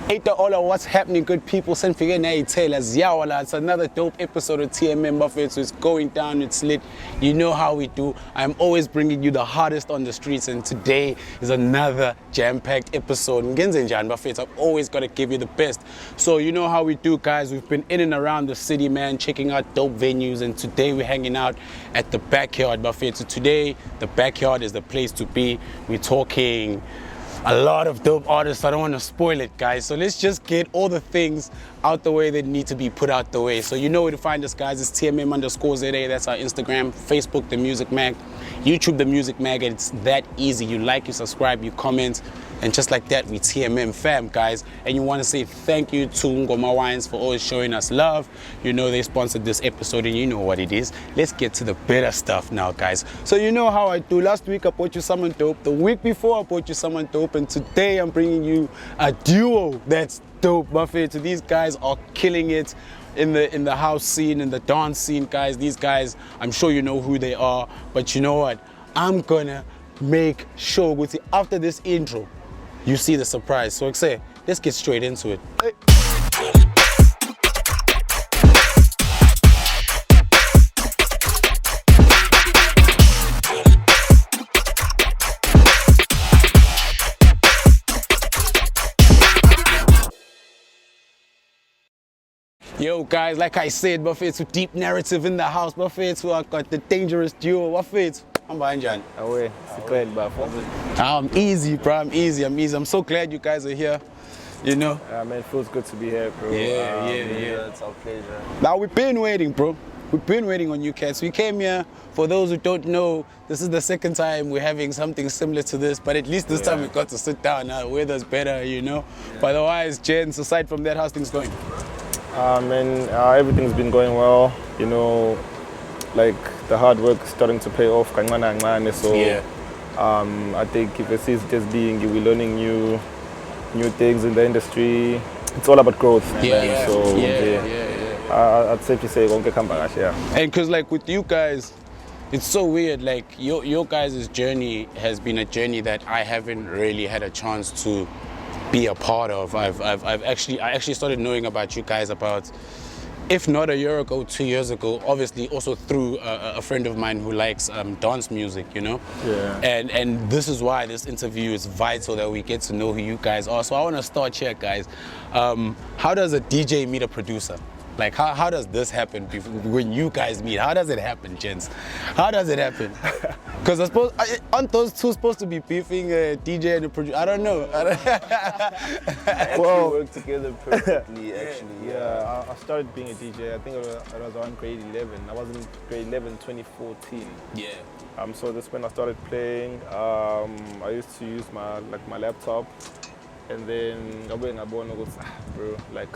Ain't all of what's happening, good people? Send for tailors. Yeah, it's another dope episode of TMM Buffet. So it's going down, it's lit. You know how we do. I'm always bringing you the hottest on the streets, and today is another jam-packed episode. Buffet. I've always got to give you the best. So you know how we do, guys. We've been in and around the city, man, checking out dope venues, and today we're hanging out at the Backyard Buffet. So today, the Backyard is the place to be. We're talking a lot of dope artists. I don't want to spoil it, guys. So let's just get all the things out the way that need to be put out the way. So you know where to find us, guys. It's TMM_ZA. That's our Instagram, Facebook, The Music Mag, YouTube, The Music Mag. And it's that easy. You like, you subscribe, you comment. And just like that, we TMM fam, guys. And you want to say thank you to Ngoma Wines for always showing us love. You know they sponsored this episode and you know what it is. Let's get to the better stuff now, guys. So you know how I do. Last week I brought you someone dope. The week before I brought you someone dope. And today I'm bringing you a duo that's dope. Buffet. So these guys are killing it in the house scene, in the dance scene, guys. These guys, I'm sure you know who they are. But you know what? I'm gonna make sure with you after this intro, you see the surprise. So say, let's get straight into it. Hey. Yo guys, like I said, Buffet, to deep narrative in the house. Buffet, who I got the dangerous duo. Buffet, I'm behind Jan. Away, I'm easy, bro. I'm easy. I'm so glad you guys are here. You know. Man, it feels good to be here, bro. Yeah. It's our pleasure. Now we've been waiting, bro. We've been waiting on you cats. We came here. For those who don't know, this is the second time we're having something similar to this, but at least this time we got to sit down. Weather's better, you know. Yeah. But otherwise, gents, aside from that, how's things going? Everything's been going well. You know, like the hard work is starting to pay off. So yeah. I think if it is just being, we're learning new things in the industry. It's all about growth. Yeah. So I'd safely say yeah. And because like with you guys, it's so weird. Like your guys' journey has been a journey that I haven't really had a chance to be a part of. I actually started knowing about you guys about, if not a year ago, 2 years ago, obviously also through a friend of mine who likes dance music, you know? Yeah. And this is why this interview is vital, that we get to know who you guys are. So I want to start here, guys. How does a DJ meet a producer? Like, how does this happen when you guys meet? How does it happen, gents? How does it happen? Because I suppose, aren't those two supposed to be beefing, a DJ and a producer? I don't know. Well, we work together perfectly, actually. Yeah, I started being a DJ, I think it was around grade 11. I was in grade 11, 2014. Yeah. So that's when I started playing. I used to use my laptop, and then bro, like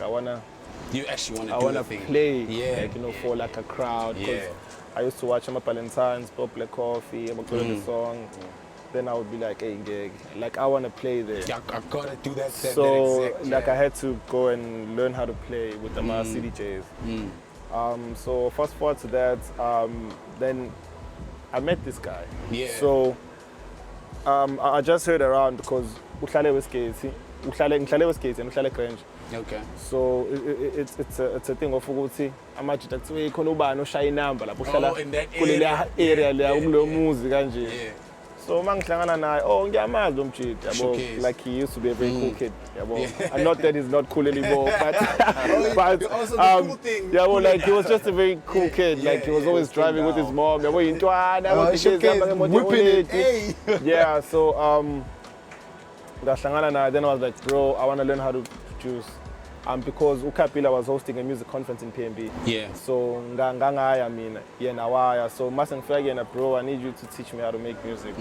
You actually want to I do want to the thing. play, Yeah. like, you know, for like a crowd. Yeah. I used to watch my Valentine's, Pop Black Coffee, I'm the song. Then I would be like, hey, gig, like I want to play there. I gotta do that. So that exact, like I had to go and learn how to play with the CDJs. So fast forward to that, then I met this guy. Yeah. So I just heard around because uhlale weskates and uhlale Grange. Okay. So it's a thing of ukuthi amajita kuthiwe khona ubani oshaya inamba lapho uhlala in that kulela area la kulo muzi kanje. Yeah. So mangihlangana naye, ngiyamazi lo mjita yabo, like he used to be a very cool kid yabo. And not that he's not cool anymore, but also the cool thing. yabo, like he was just a very cool kid. Like he was always driving with his mom yabo intwana whipping it. Hey. Yeah, so ngahlangana naye, then I was like, bro, I want to learn how to produce. Because uKapila was hosting a music conference in PMB. Yeah. So ngangaya mina yena waya. So mase ngifika yena, bro, I need you to teach me how to make music.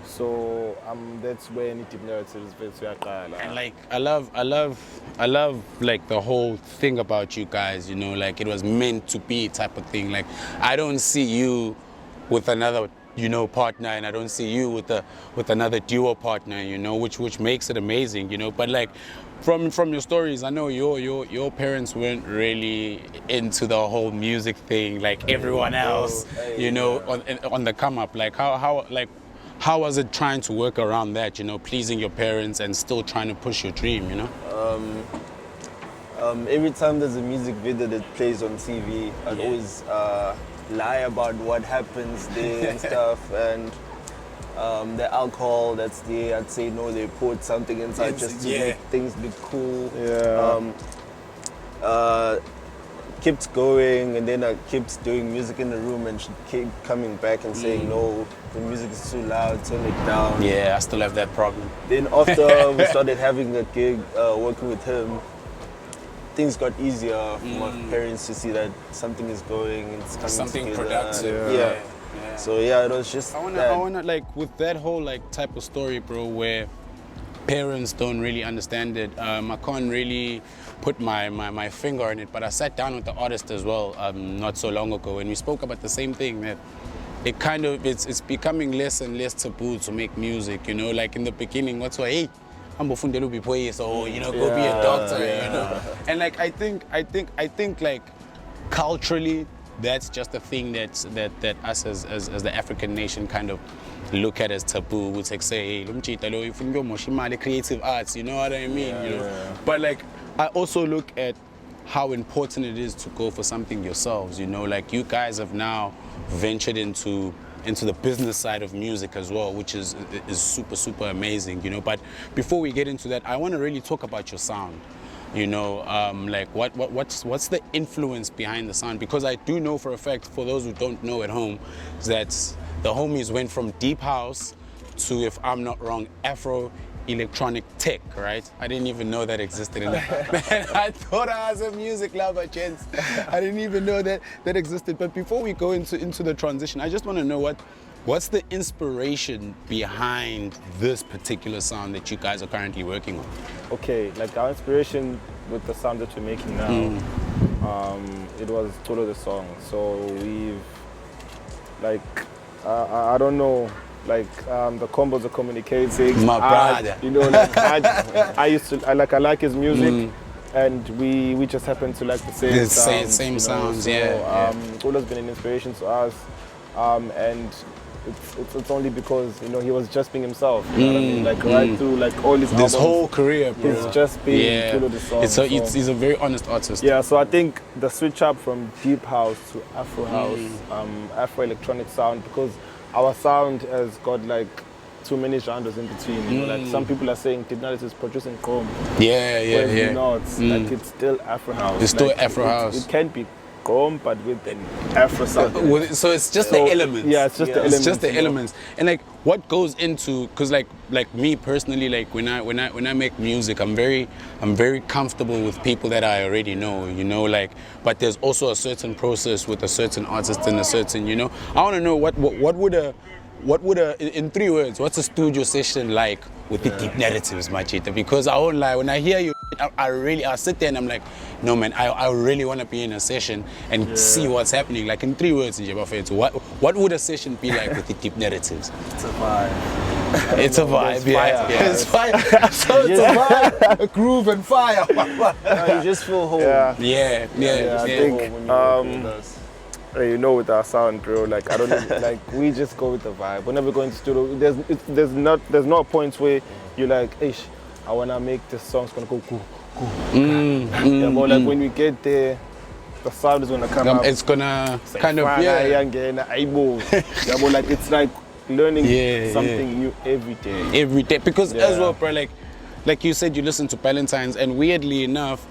So that's where deep narratives uyaqala. And like I love like the whole thing about you guys, you know, like it was meant to be type of thing. Like I don't see you with another, you know, partner, and I don't see you with another duo partner, you know, which makes it amazing, you know. But like from your stories, I know your parents weren't really into the whole music thing like everyone else, you know, on the come up. Like how was it trying to work around that, you know, pleasing your parents and still trying to push your dream, you know? Every time there's a music video that plays on TV, I'd always lie about what happens there and stuff, and the alcohol that's there, I'd say no, they poured something inside just to make things look cool. Kept going, and then I kept doing music in the room, and she kept coming back and saying, no, the music is too loud, turn it down. Yeah, I still have that problem. Then after we started having that gig, working with him, things got easier for my parents to see that something is going, it's coming Something together. productive. Yeah. So yeah, it was just I wanna like, with that whole like type of story, bro, where parents don't really understand it. I can't really put my finger on it, but I sat down with the artist as well not so long ago, and we spoke about the same thing, that it kind of it's becoming less and less taboo to make music, you know. Like in the beginning, what's why, hey, I'm bofundela ubipoye, so you know, go be a doctor, you know. And like I think like culturally, that's just a thing that us as the African nation kind of look at as taboo. Would like say, hey, creative arts, you know what I mean? You know? But like I also look at how important it is to go for something yourselves, you know. Like you guys have now ventured into the business side of music as well, which is super amazing, you know. But before we get into that, I want to really talk about your sound. You know, like what's the influence behind the sound? Because I do know for a fact, for those who don't know at home, that the homies went from deep house to, if I'm not wrong, Afro electronic tech, right? I didn't even know that existed in that. Man, I thought I was a music lover, gents. I didn't even know that existed. But before we go into the transition, I just want to know what's the inspiration behind this particular sound that you guys are currently working on? Okay, like our inspiration with the sound that we're making now, it was Tolo the song. So we've, like, I don't know, like the combos are communicating. My brother. You know, like I like his music. And we just happen to like the same sounds. Same you know? sounds, so, yeah. Tolo's been an inspiration to us, and it's only because, you know, he was just being himself. You know what I mean? Like right through like all his albums, whole career, bro. he's just been Tolo the song. He's a very honest artist. Yeah, so I think the switch up from deep house to Afro house, Afro electronic sound, because our sound has got like too many genres in between. You know, like some people are saying Tipnalis is producing chrome. Yeah. Not. Like it's still Afro house. It's still like, Afro house. It can be chrome, but with an Afro sound. So it's just the elements. Yeah, it's just the elements. It's just the elements. And like, what goes into? Because like me personally, like when I make music, I'm very comfortable with people that I already know. You know, like, but there's also a certain process with a certain artist and a certain, you know. I want to know what would in 3 words, what's a studio session like with the deep narratives, Machita? Because I won't lie, when I hear you, I sit there and I'm like, no man, I really want to be in a session and see what's happening. Like in 3 words, what would a session be like with the deep narratives? It's a vibe. It's a vibe, yeah. It's fire. So it's a vibe, a groove and fire. You just feel home. Yeah, I think, you know, with our sound, bro, like I don't know, like we just go with the vibe. Whenever we go into studio, there's no points where you're like, ish, I wanna make this song's gonna go cool. Yeah, but like when we get there, the sound is gonna come up. It's gonna kind of like it's like learning something new every day. Because as well, bro, like you said, you listen to Valentine's, and weirdly enough,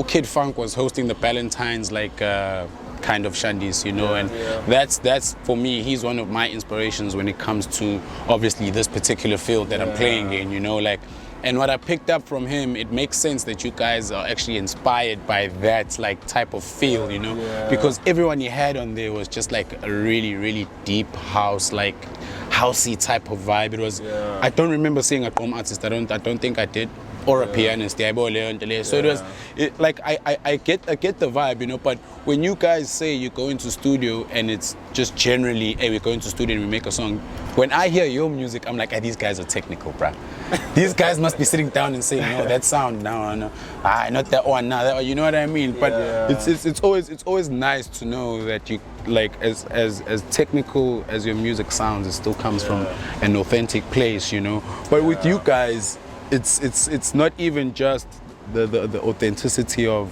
Kid Funk was hosting the Valentine's like kind of shandies, you know, and that's for me, he's one of my inspirations when it comes to obviously this particular field that I'm playing in, you know, like. And what I picked up from him, it makes sense that you guys are actually inspired by that like type of feel, you know, because everyone you had on there was just like a really deep house, like housey type of vibe. It was. I don't remember seeing a home artist. I don't think I did. or a pianist. So it was like I get the vibe, you know. But when you guys say you go into studio and it's just generally, hey, we go into studio and we make a song. When I hear your music, I'm like, hey, these guys are technical, bruh. These guys must be sitting down and saying, no, that sound, no, not that one, no, that one, you know what I mean? But it's always nice to know that you, like, as technical as your music sounds, it still comes from an authentic place, you know. But with you guys, it's not even just the authenticity of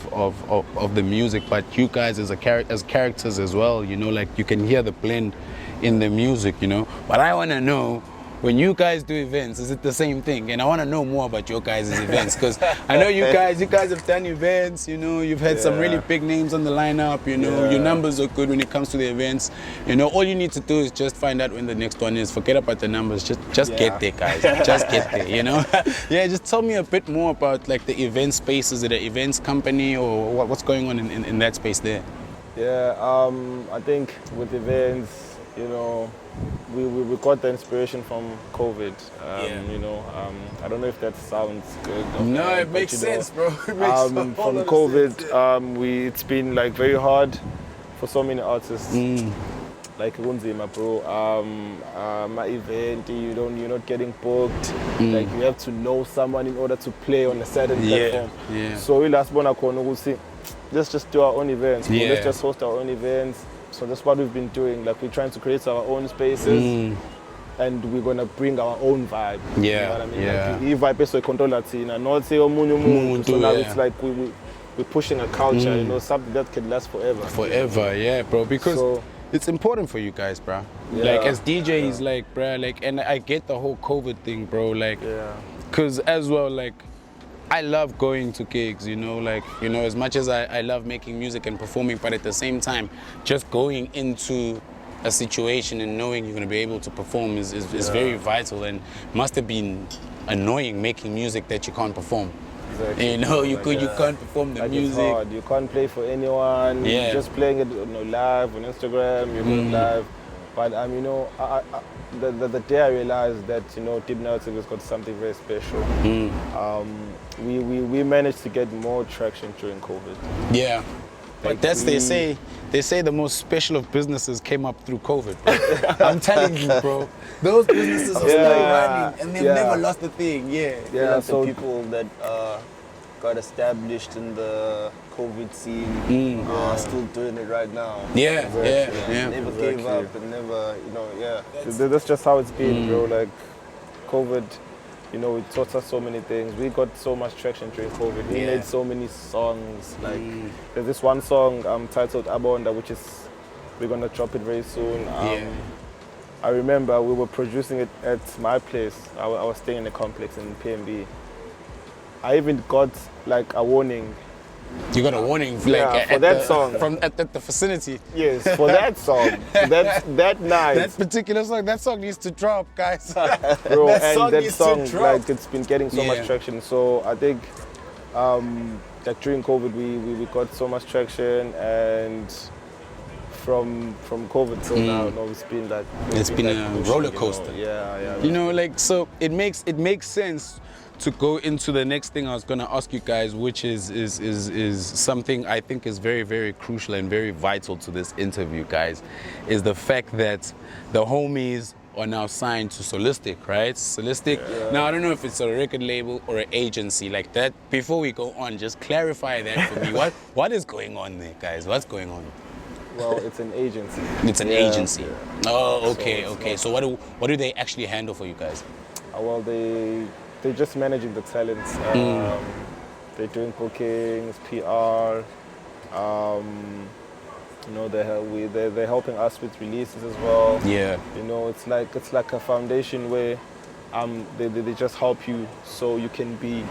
the music, but you guys as characters as well, you know, like you can hear the blend in the music, you know. But I want to know, when you guys do events, is it the same thing? And I want to know more about your guys' events, because I know you guys have done events, you know, you've had some really big names on the lineup, you know, your numbers are good when it comes to the events, you know. All you need to do is just find out when the next one is. Forget about the numbers, just get there, guys. Just get there, you know. Just tell me a bit more about like the event space. Is it an events company, or what's going on in that space there? I think with events, you know, we got the inspiration from COVID. You know, I don't know if that sounds good. No, it makes sense, bro. It makes from COVID, it's been like very hard for so many artists. Like Unzima, bro. My event, you're not getting booked. Like you have to know someone in order to play on a certain platform. So we last one let's just do our own events. Let's just host our own events. So that's what we've been doing. Like, we're trying to create our own spaces, and we're gonna bring our own vibe. You know what I mean? Like, vibe is a controller, not say so now it's like we're pushing a culture, you know, something that can last forever. Forever, bro. Because it's important for you guys, bro. Like as DJs, like, bro, like, and I get the whole COVID thing, bro. Like, because as well, like, I love going to gigs, you know, like, you know, as much as I love making music and performing, but at the same time, just going into a situation and knowing you're going to be able to perform is very vital, and must have been annoying making music that you can't perform. Exactly. You know, you can't perform the music. It's hard. You can't play for anyone. You're just playing it live on Instagram, you're going live. But you know, the day I realized that, you know, Deep Narrative has got something very special. We managed to get more traction during COVID. Yeah, but like they say the most special of businesses came up through COVID. I'm telling you, bro. Those businesses are still running, and they've never lost a thing. Like so the people that got established in the COVID scene are still doing it right now. Never gave up and never, you know, That's just how it's been, bro. Like, COVID, you know, it taught us so many things. We got so much traction during COVID. We made so many songs. Like, there's this one song titled Abonda, which is, we're gonna drop it very soon. I remember we were producing it at my place. I was staying in a complex in PMB. I even got like a warning. You got a warning, like for that song from at the vicinity. Yes, for that song. that night. That particular song. That song needs to drop, guys. Bro, that song like, it's been getting so much traction. So I think like during COVID we got so much traction, and from COVID till now, it's been like it's been a roller coaster. You know? You know, like, so it makes sense to go into the next thing I was gonna ask you guys, which is something I think is very, very crucial and very vital to this interview, guys, is the fact that the homies are now signed to Solistic, right? Solistic. Now, I don't know if it's a record label or an agency like that. Before we go on, just clarify that for me. What is going on there, guys? What's going on? Well, it's an agency. It's an agency. Oh, okay. So what do they actually handle for you guys? Well, they're just managing the talents. They're doing bookings, PR. You know, they're helping us with releases as well. Yeah. You know, it's like a foundation where they just help you so you can be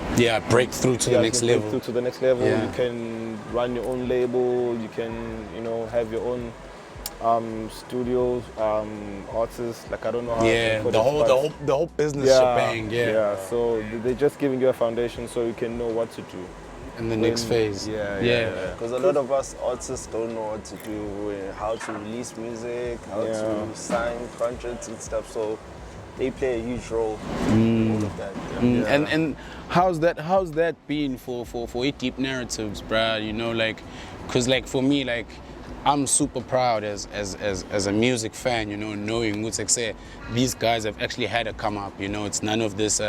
break through to the next level. Break through to the next level. You can run your own label. You can, you know, have your own studios, artists. Like, I don't know how. The whole business shebang. So they're just giving you a foundation so you can know what to do in the next phase. Because a lot of us artists don't know what to do, how to release music, how to sign contracts and stuff. So they play a huge role in all of that. And how's that been for Eight Deep Narratives, bruh? You know, like, cause like for me, like, I'm super proud as a music fan, you know, knowing what's like say these guys have actually had a come up, you know. It's none of this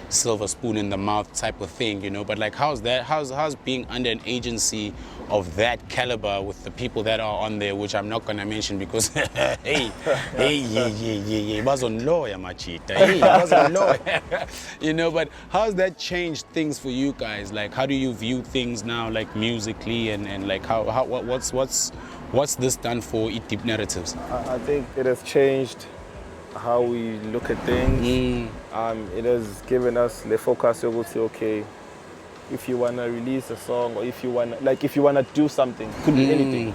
silver spoon in the mouth type of thing, you know. But like, how's being under an agency of that caliber with the people that are on there, which I'm not gonna mention because hey, was on lawyer, machita. Hey, was on lawyer. You know, but how's that changed things for you guys? Like, how do you view things now, like musically, and like what's this done for Eight Deep Narratives? I think it has changed how we look at things. It has given us the focus to say, okay, if you wanna release a song or if you wanna do something, could be anything.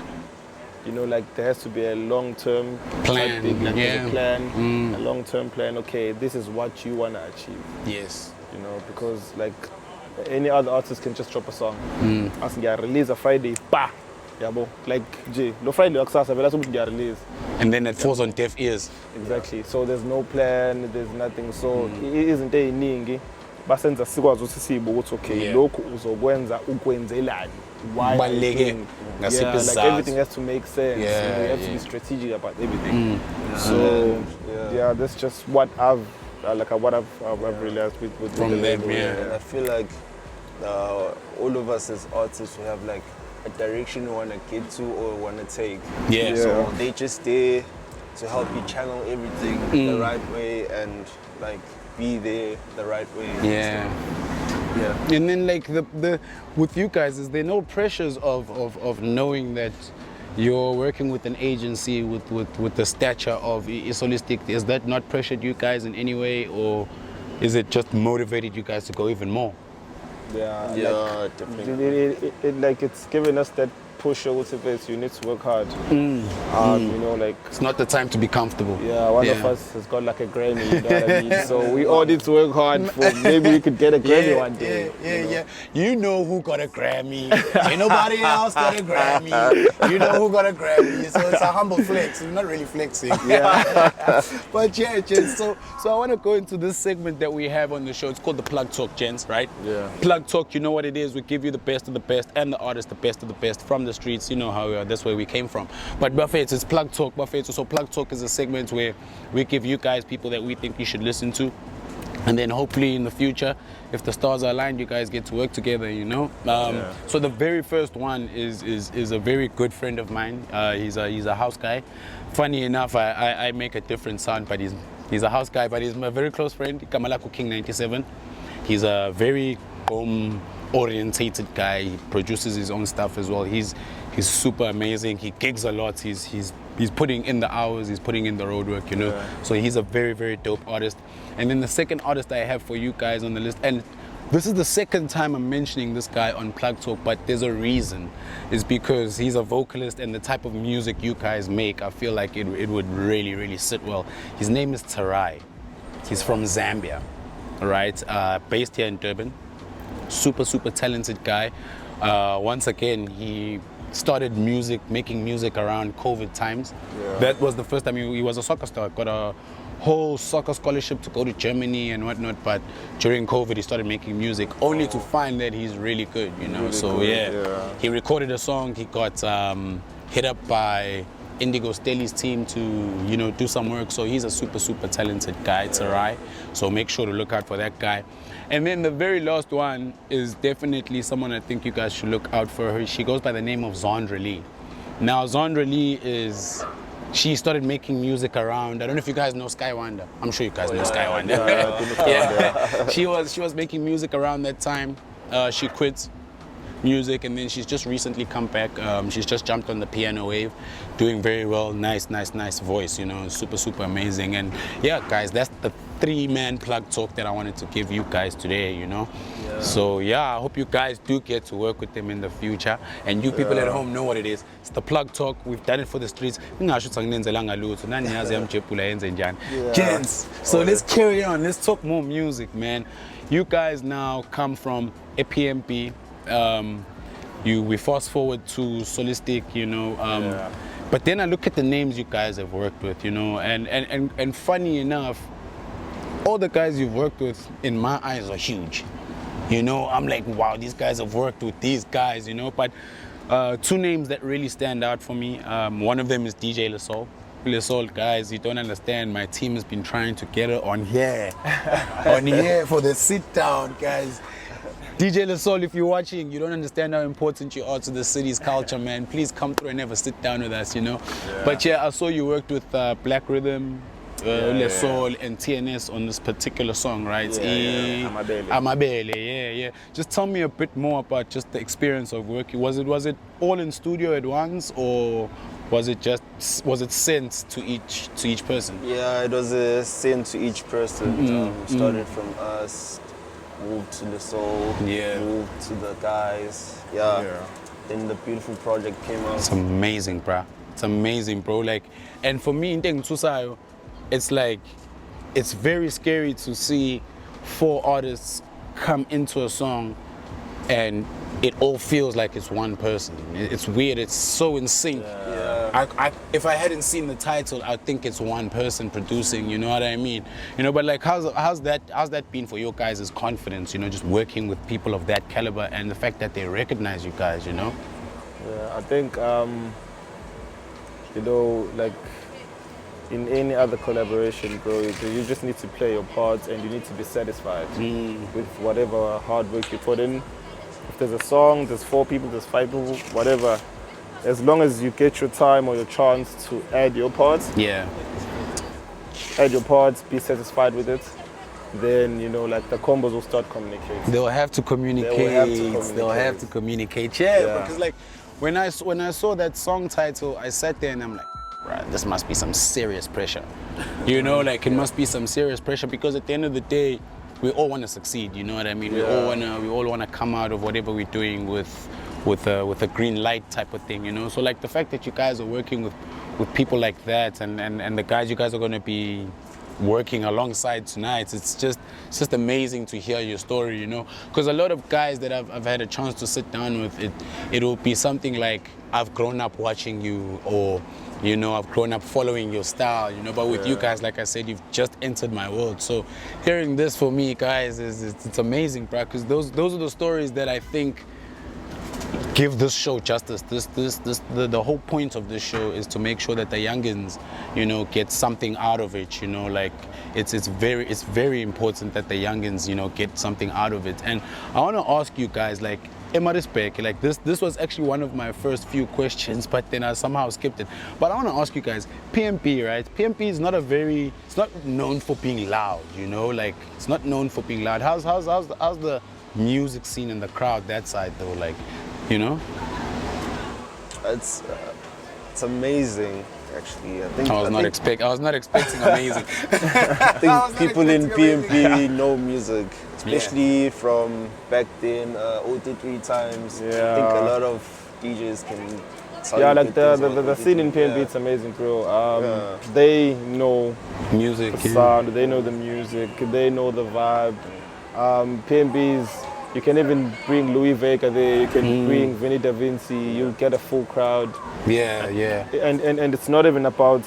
You know, like there has to be a long-term plan. There's a plan, a long-term plan. Okay, this is what you wanna achieve. Yes. You know, because like any other artist can just drop a song. As you release a Friday, bah. Like no Friday release. And then it falls on deaf ears. Exactly. So there's no plan, there's nothing. So it isn't a ningi. Basenza sikwazi ukuthi sibe ukuthi okay lokhu uzokwenza ukwenzelani. Why? Like everything has to make sense. You know, you have to be strategic about everything. So that's just what I've realized with from them. And I feel like all of us as artists, we have like a direction we want to get to or want to take. So they just there to help you channel everything the right way and like be there the right way. And then like the with you guys, is there no pressures of knowing that you're working with an agency with the stature of Solistic? Is that not pressured you guys in any way, or is it just motivated you guys to go even more? Definitely. It's given us that push over to face. You need to work hard. You know, like it's not the time to be comfortable. One of us has got like a Grammy, you know what I mean? So we all need to work hard for maybe we could get a Grammy one day. You know who got a Grammy. Ain't nobody else got a Grammy. You know who got a Grammy. So it's a humble flex. We're not really flexing. But gents, so I want to go into this segment that we have on the show. It's called the Plug Talk, gents, right? Plug Talk, you know what it is. We give you the best of the best and the artists the best of the best from the streets. You know how we are. That's where we came from. But Buffett, it's Plug Talk. So Plug Talk is a segment where we give you guys people that we think you should listen to, and then hopefully in the future, if the stars are aligned, you guys get to work together, you know. So the very first one is a very good friend of mine. He's a house guy. Funny enough, I make a different sound, but he's a house guy, but he's my very close friend, Kamalaku King 97. He's a very orientated guy. He produces his own stuff as well. He's super amazing. He gigs a lot. He's putting in the hours. He's putting in the road work, you know. So he's a very, very dope artist. And then the second artist I have for you guys on the list, and this is the second time I'm mentioning this guy on Plug Talk, but there's a reason. It's because he's a vocalist, and the type of music you guys make, I feel like it would really, really sit well. His name is Tarai. He's from Zambia, right? Based here in Durban. Super, super talented guy. Once again, he started making music around COVID times. That was the first time he was a soccer star. Got a whole soccer scholarship to go to Germany and whatnot, but during COVID he started making music only to find that he's really good, you know. Really he recorded a song. He got hit up by Indigo Stelly's team to, you know, do some work. So he's a super, super talented guy, Tarai. So make sure to look out for that guy. And then the very last one is definitely someone I think you guys should look out for her. She goes by the name of Zondra Lee. Now Zondra Lee she started making music around, I don't know if you guys know Sky Wonder. I'm sure you guys know Sky Wonder. She was making music around that time. She quit music and then she's just recently come back. She's just jumped on the piano wave, doing very well. Nice voice, you know, super, super amazing. And yeah, guys, that's the 3-man Plug Talk that I wanted to give you guys today, you know. So yeah, I hope you guys do get to work with them in the future. And you people at home know what it is. It's the Plug Talk. We've done it for the streets. Gents, so let's carry on. Let's talk more music, man. You guys now come from a PMP. We fast forward to Solistic, you know. But then I look at the names you guys have worked with, you know, and funny enough, all the guys you've worked with, in my eyes, are huge. You know, I'm like, wow, these guys have worked with these guys, you know. But two names that really stand out for me. One of them is DJ LaSoul. LaSoul, guys, you don't understand. My team has been trying to get her on here, on here for the sit down, guys. DJ LaSoul, if you're watching, you don't understand how important you are to the city's culture, man. Please come through and have a sit down with us, you know. Yeah. But yeah, I saw you worked with Black Rhythm, LaSoul, and TNS on this particular song, right? Amabele, yeah. Just tell me a bit more about just the experience of working. Was it all in studio at once, or was it sent to each person? Yeah, it was sent to each person. Started from us, moved to LaSoul, moved to the guys. Then the beautiful project came out. It's amazing, bro. It's amazing, bro. Like, and for me, it's like, it's very scary to see 4 artists come into a song and it all feels like it's one person. It's weird, it's so in sync. If I hadn't seen the title, I'd think it's one person producing, you know what I mean? You know, but like, how's that been for your guys' confidence, you know, just working with people of that caliber and the fact that they recognize you guys, you know? Yeah, I think, you know, like, in any other collaboration, bro, you just need to play your part and you need to be satisfied with whatever hard work you put in. If there's a song, there's 4 people, there's 5 people, whatever. As long as you get your time or your chance to add your part, add your part, be satisfied with it, then, you know, like, the combos will start communicating. They'll have to communicate. Yeah, because like, when I saw that song title, I sat there and I'm like, right, this must be some serious pressure. You know, like, it must be some serious pressure, because at the end of the day, we all want to succeed, you know what I mean? We all wanna come out of whatever we're doing with a green light type of thing, you know? So like, the fact that you guys are working with people like that, and the guys you guys are gonna be working alongside tonight, it's just amazing to hear your story, you know? Because a lot of guys that I've had a chance to sit down with, it will be something like, I've grown up watching you, or, you know, I've grown up following your style, you know, but with you guys, like I said, you've just entered my world. So hearing this for me, guys, it's amazing, bro, because those are the stories that I think give this show justice. The whole point of this show is to make sure that the youngins, you know, get something out of it, you know, like, it's very important that the youngins, you know, get something out of it. And I want to ask you guys, like, like, this was actually one of my first few questions, but then I somehow skipped it. But I want to ask you guys, PMP, right? PMP is it's not known for being loud, you know, like, it's not known for being loud. How's the music scene in the crowd, that side though, like, you know? It's amazing, actually. I was not expecting amazing. I think people in PMP know music, especially from back then, OT3 times. I think a lot of DJs can tell like the scene in PMP, it's amazing, bro. They know music, the sound, they know the music, they know the vibe. PMP's, you can even bring Louis Vega there, you can bring Vinny Da Vinci, you'll get a full crowd. Yeah. And it's not even about,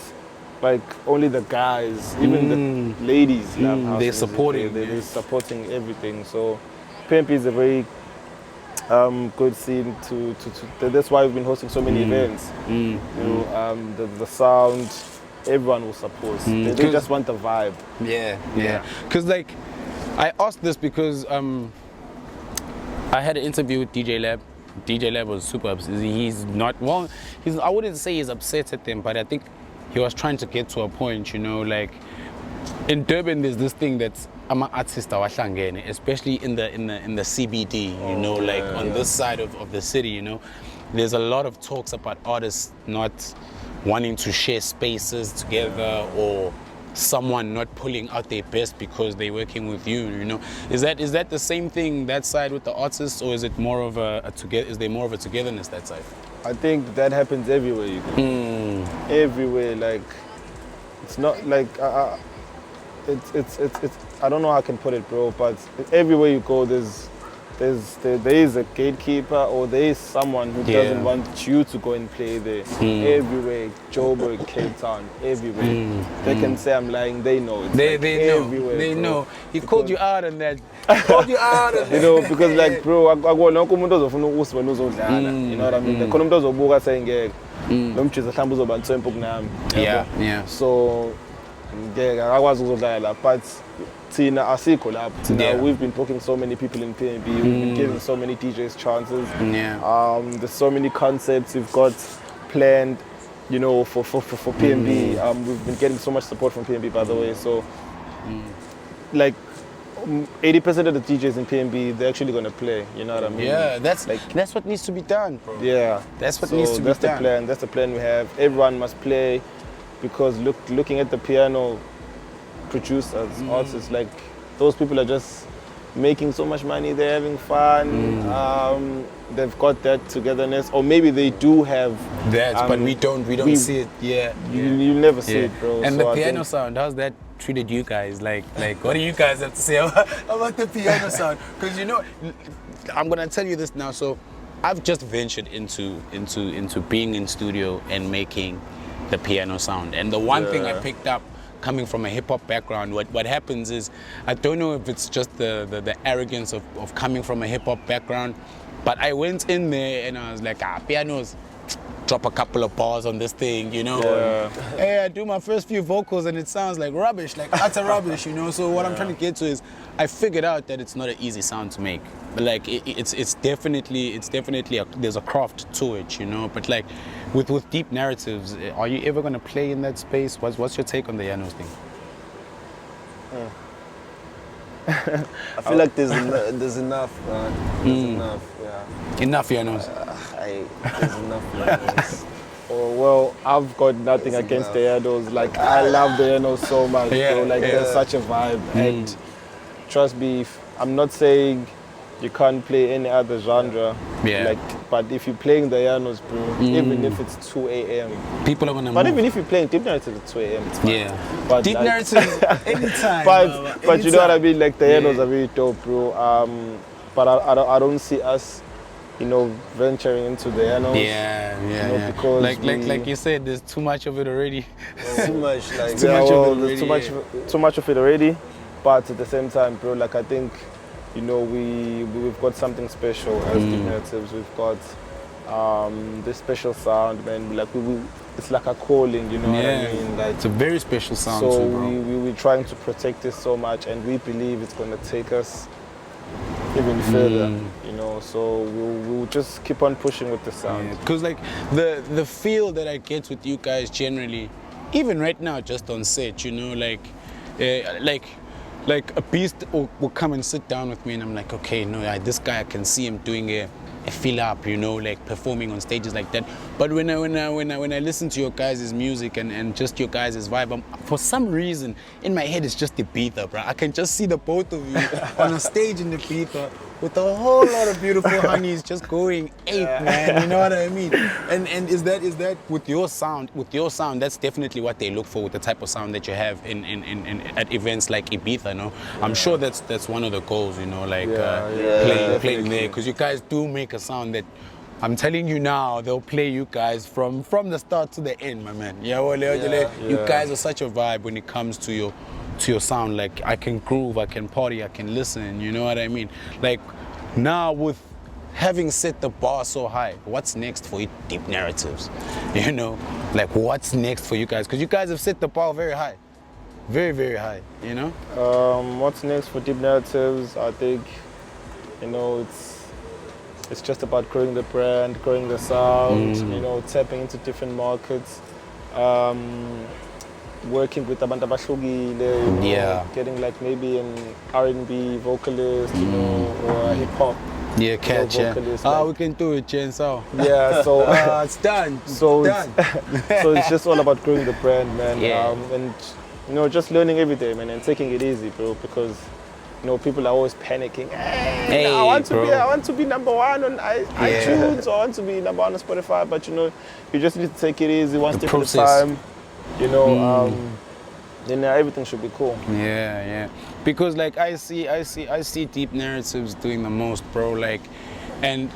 like, only the guys, even the ladies love house they're music. supporting. They're supporting everything. So PMP is a very good scene that's why we've been hosting so many events. You know, the sound, everyone will support. They just want the vibe. Yeah. Because, like, I asked this because I had an interview with DJ Lab. DJ Lab was super upset. I wouldn't say he's upset at them, but I think he was trying to get to a point, you know, like, in Durban there's this thing that's ama-artist awahlangene, especially in the CBD, you know, like on this side of the city, you know. There's a lot of talks about artists not wanting to share spaces together, or someone not pulling out their best because they're working with you, you know. Is that the same thing that side with the artists, or is it more of is there more of a togetherness that side? I think that happens everywhere you go. Everywhere, like, it's not like it's I don't know how I can put it, bro, but everywhere you go there's there is a gatekeeper, or there is someone who doesn't want you to go and play there. Everywhere, Joburg, Cape Town, everywhere. They can say I'm lying, they know. It's They know. everywhere, They bro. know. He called you out on that. He called you out on that. You know, because like, bro, akubona umuntu ozofuna ukusibona uzodlala. You know what I mean? Khona umuntu ozobuka sayingeke. Lo mjiza mhlawumbe uzoba ntswempu kunami. Yeah. So ngeke akwazi ukuzodlala la, but Tina asikho lapho. We've been booking so many people in PNB. We've been giving so many DJs chances. There's so many concepts we've got planned, you know, for PNB. We've been getting so much support from PNB, by the way. So, like, 80% of the DJs in PNB, they're actually gonna play. You know what I mean? Yeah, that's what needs to be done, bro. Yeah, that's what needs to be done. That's the plan. That's the plan we have. Everyone must play, because looking at the piano producers, artists, like those people are just making so much money. They're having fun. They've got that togetherness, or maybe they do have that, but we don't see it. You never see it, bro. And so the piano sound, how's that treated you guys? Like what do you guys have to say about the piano sound? Because you know, I'm gonna tell you this now. So I've just ventured into being in studio and making the piano sound, and the one thing I picked up, coming from a hip-hop background, what happens is, I don't know if it's just the arrogance of coming from a hip-hop background, but I went in there and I was like, pianos, drop a couple of bars on this thing, you know. Hey, I do my first few vocals and it sounds like rubbish, like utter rubbish, you know. So what I'm trying to get to is, I figured out that it's not an easy sound to make. But like it's definitely there's a craft to it, you know. But like with deep narratives, are you ever gonna play in that space? What's your take on the Yanos thing? I feel like there's enough, man. There's enough, Enough Yanos. There's enough Yanos. Oh, well, I've got nothing against the Yanos. Like, I love the Yanos so much, bro. Like, they're such a vibe. And trust me, I'm not saying you can't play any other genre. Like, but if you're playing the Yanos, bro, even if it's 2 a.m. people are gonna But move. even if you're playing deep narratives at 2 a.m., it's fine. But deep narratives, anytime. But you know what I mean? Like, the Yanos are very dope, bro. But I don't see us, you know, venturing into the Yanos. You know, because like you said, there's too much of it already. Too much, like too much of it already. Too much of it already. But at the same time, bro, like, I think, you know, we've got something special as deep narratives. We've got this special sound, man. Like it's like a calling, you know what I mean? Like, it's a very special sound. So too, bro. we're trying to protect this so much, and we believe it's gonna take us even further, you know. So we'll just keep on pushing with the sound. Because like the feel that I get with you guys generally, even right now, just on set, you know, like a beast will come and sit down with me, and I'm like, okay, no, this guy, I can see him doing a fill up, you know, like performing on stages like that. But when I listen to your guys' music and just your guys' vibe, for some reason in my head it's just the Ibiza, bro. I can just see the both of you on a stage in the Ibiza with a whole lot of beautiful honeys just going ape, man. You know what I mean? And is that with your sound? With your sound, that's definitely what they look for, with the type of sound that you have in at events like Ibiza. No, I'm sure that's one of the goals. You know, like playing there, because you guys do make a sound that, I'm telling you now, they'll play you guys from the start to the end, my man. You guys are such a vibe when it comes to your sound. Like, I can groove, I can party, I can listen, you know what I mean? Like, now with having set the bar so high, what's next for you, deep narratives? You know, like, what's next for you guys? Because you guys have set the bar very high. Very, very high, you know? What's next for deep narratives? I think, you know, it's just about growing the brand, growing the sound, you know, tapping into different markets, working with abantu abahlukile, you know, getting like maybe an R&B vocalist, you know, or a hip hop. Yeah, catch, like, we can do it, Chainsaw. Yeah, so it's done. So done. So it's just all about growing the brand, man. And you know, just learning every day, man, and taking it easy, bro, because, you know, people are always panicking. Hey, I want to be number one on iTunes, or I want to be number one on Spotify. But, you know, you just need to take it easy, one step at a time. You know, then everything should be cool. Yeah. Because like I see deep narratives doing the most, bro. Like, and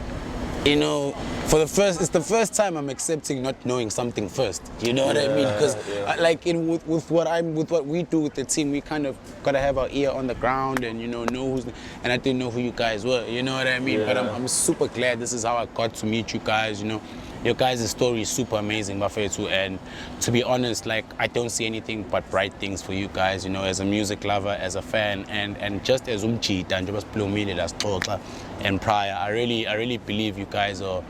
you know, it's the first time I'm accepting not knowing something first. You know what I mean? Because like with what we do with the team, we kind of gotta have our ear on the ground and know who's. And I didn't know who you guys were. You know what I mean? But I'm super glad this is how I got to meet you guys. You know, your guys' story is super amazing, Bafethu. And to be honest, like I don't see anything but bright things for you guys. You know, as a music lover, as a fan, and just as Umchita and just Plumile last Toxa and prior, I really believe you guys are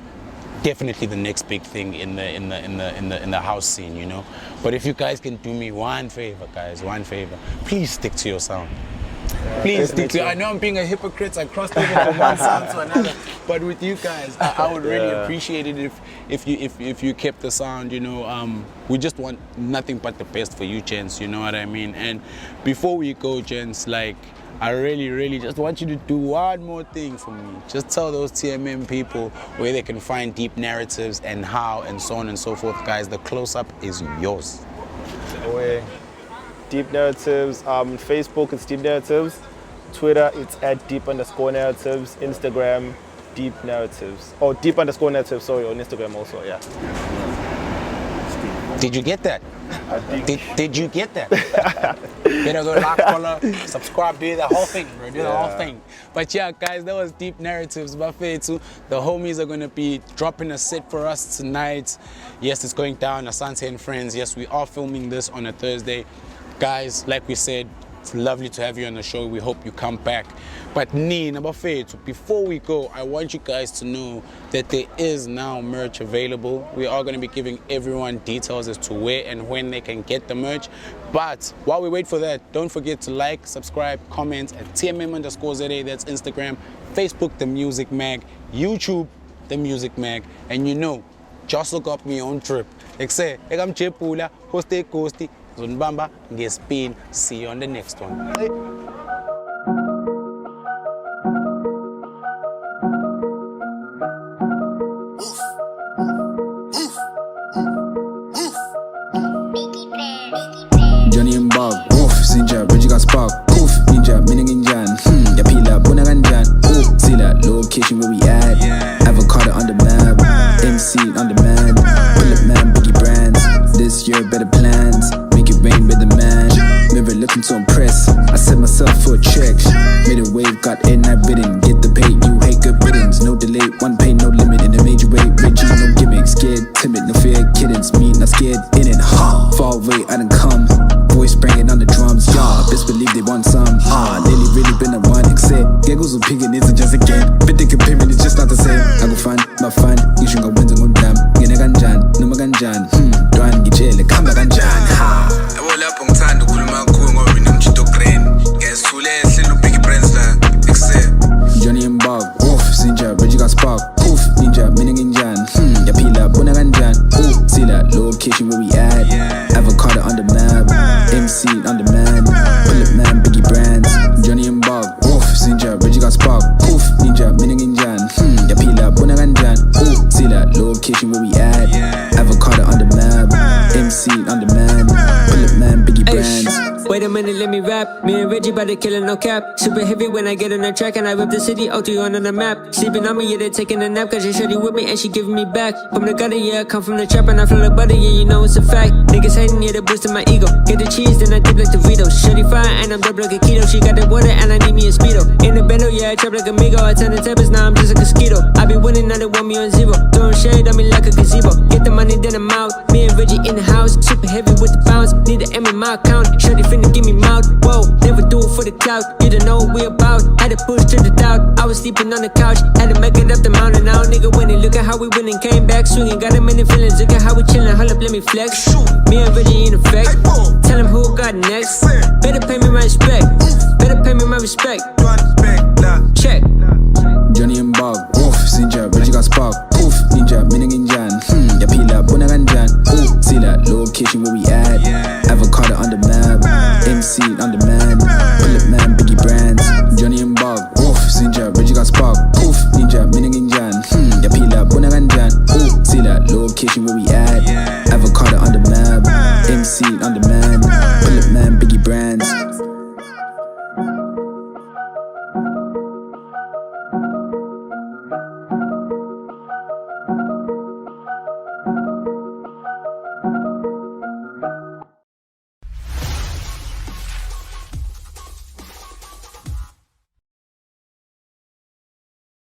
definitely the next big thing in the house scene, you know. But if you guys can do me one favor, please stick to your sound. Please stick to it. I know I'm being a hypocrite. I crossed over from one sound to another, but with you guys, I would really appreciate it if you kept the sound. You know, we just want nothing but the best for you, gents. You know what I mean? And before we go, gents, like, I really just want you to do one more thing for me. Just tell those TMM people where they can find deep narratives and how and so on and so forth. Guys, the close-up is yours. Deep Narratives. Facebook, it's Deep Narratives. Twitter, it's @deep_narratives. Instagram, Deep Narratives. Or Deep_narratives, sorry, on Instagram also, yeah. Did you get that? Did you get that? Better go like, follow, subscribe, do the whole thing, bro. Do the whole thing. But yeah, guys, that was Deep Narratives. Buffet too. The homies are gonna be dropping a set for us tonight. Yes, it's going down. Asante and friends. Yes, we are filming this on a Thursday. Guys, like we said, it's lovely to have you on the show. We hope you come back. But before we go, I want you guys to know that there is now merch available. We are going to be giving everyone details as to where and when they can get the merch. But while we wait for that, don't forget to like, subscribe, comment at TMM_ZA. That's Instagram, Facebook, The Music Mag, YouTube, The Music Mag. And just look up me on trip. Like say, I'm Chepula, Hoste Costi. Zunbamba, Ngespin. See you on the next one. Johnny and Bob, woof, Sinja, Reggie got spark, poof, ninja, meaning in Jan, Yapila, Bunaganjan, ooh, see that location where we at, avocado on the map, MC on demand, bullet man, biggie brands, this year better plans, make it rain with the man, never looking to impress, I set myself for a check, made a wave, got in, I bidden, get the pay, you hate good biddings, no delay, one pay, no limit, in a major way, Reggie, no gimmick, scared, timid, no fear, kiddings, me, not scared, in it, far away, I done come, voice banging on the drums, y'all, best believe they want some, lately really been a one, except, giggles with picking isn't just a game, but they comparing it's just not the same, I go find, my fun, you should go wins and go down, get a ganjan, no maganjan, Dwan, get jail, come back ganjan, ha, I will up on time to cool my cool, or in them chito grain, guess who let's send no biggie brands like, except, Johnny and Bob, woof, Sinja, Reggie got spark, poof, ninja, meaning in Jan, Yapila, Bunaganjan, ooh, see that location where we at, avocado on the map, MC on demand, bullet man, biggie brands, Johnny and Bob, woof, Sinja, Reggie got spark, poof, ninja, meaning in Jan, Yapila, Bunaganjan, ooh, see that location where we at, avocado on the map, MC on demand, bullet man, biggie brands. Wait a minute, let me rap. Me and Reggie bout to kill no cap. Super heavy when I get on the track and I whip the city out to you on the map. Sleeping on me, yeah, they taking a nap cause she shorty with me and she giving me back. From the gutter, yeah, I come from the trap and I flow like butter, yeah, you know it's a fact. Niggas hating, yeah, they boosting my ego. Get the cheese, then I dip like the Vito. Shorty fine and I'm dope like a keto. She got the water and I need me a speedo. In the bendo, yeah, I trap like a migo. I turn the tables, now I'm just a mosquito. I be winning, now they want me on zero. Throwing shade on me like a gazebo. Get the money, then I'm out. Me and Reggie in the house, super heavy with the bounce. Need the M in my account. Shorty finna give me mouth. Whoa, never do it for the clout. You don't know what we about. Had to push to the doubt. I was sleeping on the couch. Had to make it up the mountain. Now nigga winning. Look at how we winning. Came back swinging. Got him in the feelings. Look at how we chilling. Hold up, let me flex. Me and Reggie in effect. Tell him who got next. Better pay me my respect. Better pay me my respect. Check. Johnny and Bob, woof, Sinja, Reggie got spark, poof, ninja, meaning in Jan, Yapila, Bunaganjan, ooh, see that location where we at, avocado on the map, MC on demand, bullet man, biggie brands, Johnny and Bob, woof, Sinja, Reggie got spark, poof, ninja, meaning in Jan, Yapila, Bunaganjan, ooh, see that location where we at, avocado on the map, MC on demand, bullet man, brands.